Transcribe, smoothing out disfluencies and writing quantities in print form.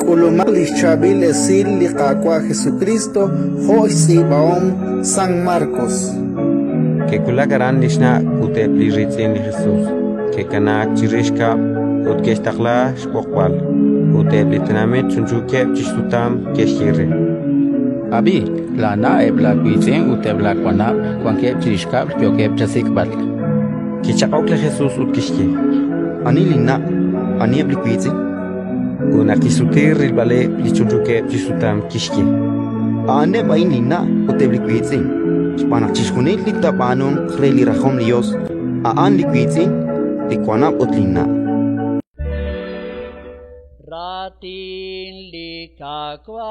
Kulumak lischabil esil liqaqua Jesucristo ho baom San Marcos. Que kulagaran lishna ute pliritsin Jesús. Que kanak chirishka utkestakla shpokwal. Ute plitname chunchuke chisutam keshire. Abi, lana ebla kuitzen utebla kwanap kwanke chirishkab kyokeb chasikbal. Que chakokle Jesús utkishke. Ani lina, ani eblikwitzi. Una kisutir rilbale lichunchuke chisutam kishke. Ane bain lina, oteblikwitzi. Spanak chishkunit liktapanon kreli rajom lios. Aan likwitzi, likwanap otlina. Ratin likakwa